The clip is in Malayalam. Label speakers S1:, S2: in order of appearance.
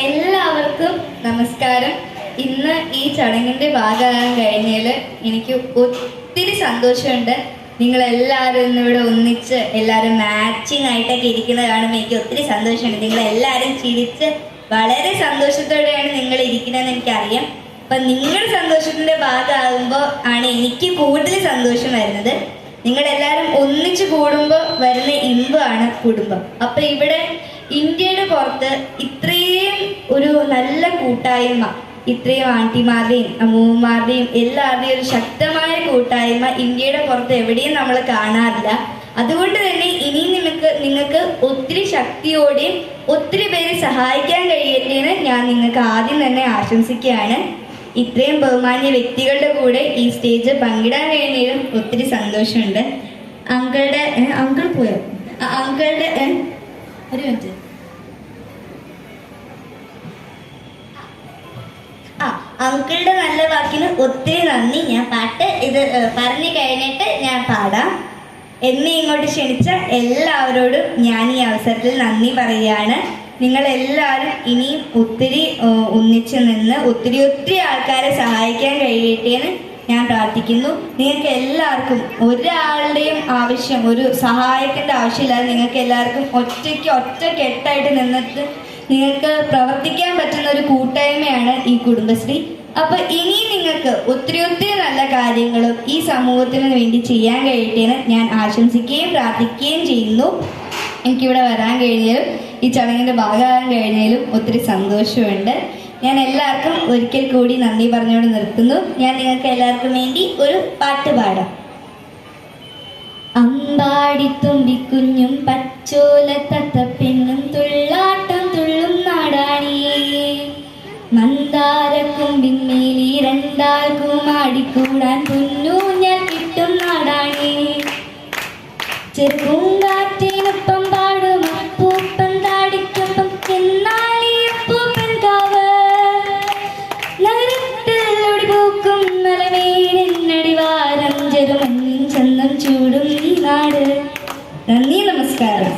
S1: എല്ലാവർക്കും നമസ്കാരം. ഇന്ന് ഈ ചടങ്ങിന്റെ ഭാഗമാകാൻ കഴിഞ്ഞതിൽ എനിക്ക് ഒത്തിരി സന്തോഷമുണ്ട്. നിങ്ങളെല്ലാവരും ഇന്നിവിടെ ഒന്നിച്ച് എല്ലാവരും മാച്ചിങ് ആയിട്ടൊക്കെ ഇരിക്കുന്നത് കാണുമ്പോൾ എനിക്ക് ഒത്തിരി സന്തോഷമുണ്ട്. നിങ്ങളെല്ലാവരും ചിരിച്ച് വളരെ സന്തോഷത്തോടെയാണ് നിങ്ങൾ ഇരിക്കുന്നതെന്ന് എനിക്കറിയാം. അപ്പം നിങ്ങളുടെ സന്തോഷത്തിൻ്റെ ഭാഗമാകുമ്പോൾ ആണ് എനിക്ക് കൂടുതൽ സന്തോഷം വരുന്നത്. നിങ്ങളെല്ലാവരും ഒന്നിച്ച് കൂടുമ്പോൾ വരുന്ന ഇമ്പമാണ് കുടുംബം. അപ്പം ഇവിടെ ഇന്ത്യയുടെ പുറത്ത് ഇത്രയും ഒരു നല്ല കൂട്ടായ്മ, ഇത്രയും ആൻറ്റിമാരുടെയും അമ്മൂമ്മമാരുടെയും എല്ലാവരുടെയും ഒരു ശക്തമായ കൂട്ടായ്മ ഇന്ത്യയുടെ പുറത്ത് എവിടെയും നമ്മൾ കാണാറില്ല. അതുകൊണ്ട് തന്നെ ഇനിയും നിങ്ങൾക്ക് ഒത്തിരി ശക്തിയോടെയും ഒത്തിരി പേരെ സഹായിക്കാൻ കഴിയട്ടെ എന്ന് ഞാൻ നിങ്ങൾക്ക് ആദ്യം തന്നെ ആശംസിക്കുകയാണ്. ഇത്രയും ബഹുമാന്യ വ്യക്തികളുടെ കൂടെ ഈ സ്റ്റേജ് പങ്കിടാൻ കഴിഞ്ഞാലും ഒത്തിരി സന്തോഷമുണ്ട്. അങ്കിൾ പോയോ? അങ്കിളുടെ ഒരു മിനിറ്റ്. അങ്കിളുടെ നല്ല വാക്കിന് ഒത്തിരി നന്ദി. ഞാൻ പാട്ട് ഇത് പറഞ്ഞു കഴിഞ്ഞിട്ട് ഞാൻ പാടാം. എന്നെ ഇങ്ങോട്ട് ക്ഷണിച്ച എല്ലാവരോടും ഞാൻ ഈ അവസരത്തിൽ നന്ദി പറയുകയാണ്. നിങ്ങളെല്ലാവരും ഇനിയും ഒത്തിരി ഒന്നിച്ചു നിന്ന് ഒത്തിരി ആൾക്കാരെ സഹായിക്കാൻ കഴിയട്ടെ എന്ന് ഞാൻ പ്രാർത്ഥിക്കുന്നു. നിങ്ങൾക്ക് എല്ലാവർക്കും ഒരാളുടെയും ആവശ്യം, ഒരു സഹായത്തിൻ്റെ ആവശ്യമില്ലാതെ നിങ്ങൾക്ക് എല്ലാവർക്കും ഒറ്റക്കെട്ടായിട്ട് നിന്നിട്ട് നിങ്ങൾക്ക് പ്രവർത്തിക്കാൻ പറ്റുന്ന ഒരു കൂട്ടായ്മയാണ് ഈ കുടുംബശ്രീ. അപ്പോൾ ഇനിയും നിങ്ങൾക്ക് ഒത്തിരി നല്ല കാര്യങ്ങളും ഈ സമൂഹത്തിന് വേണ്ടി ചെയ്യാൻ കഴിയട്ടെ എന്ന് ഞാൻ ആശംസിക്കുകയും പ്രാർത്ഥിക്കുകയും ചെയ്യുന്നു. എനിക്കിവിടെ വരാൻ കഴിഞ്ഞാലും ഈ ചടങ്ങിൻ്റെ ഭാഗമാകാൻ കഴിഞ്ഞാലും ഒത്തിരി സന്തോഷമുണ്ട്. ഞാൻ എല്ലാവർക്കും ഒരിക്കൽ കൂടി നന്ദി പറഞ്ഞുകൊണ്ട് നിർത്തുന്നു. ഞാൻ നിങ്ങൾക്ക് എല്ലാവർക്കും വേണ്ടി ഒരു പാട്ട് പാടാം. അമ്പാടി തുമ്പിക്കുഞ്ഞും പച്ചോല തത്തപ്പെണ്ണും തുള്ളാട്ടം തുള്ളും നാടാണി, മന്ദാരക്കൊമ്പിന്മേലി രണ്ടാൾക്കും ആടിക്കൂടാൻ പൊന്നൂഞ്ഞാൽ കിട്ടും നാടാണി, ചെറുപൂങ്കാറ്റിനൊപ്പം പാടും അപ്പൂപ്പൻ താടിക്കൊപ്പം എന്നാലിയപ്പൂപ്പൻ കാവ്, നഗരത്തിലൂടെ പൂക്കും മലമേടിനടിവാരം ചെറുമഞ്ഞും ചന്തം ചൂടും ഈ നാട്. നന്ദി, നമസ്കാരം.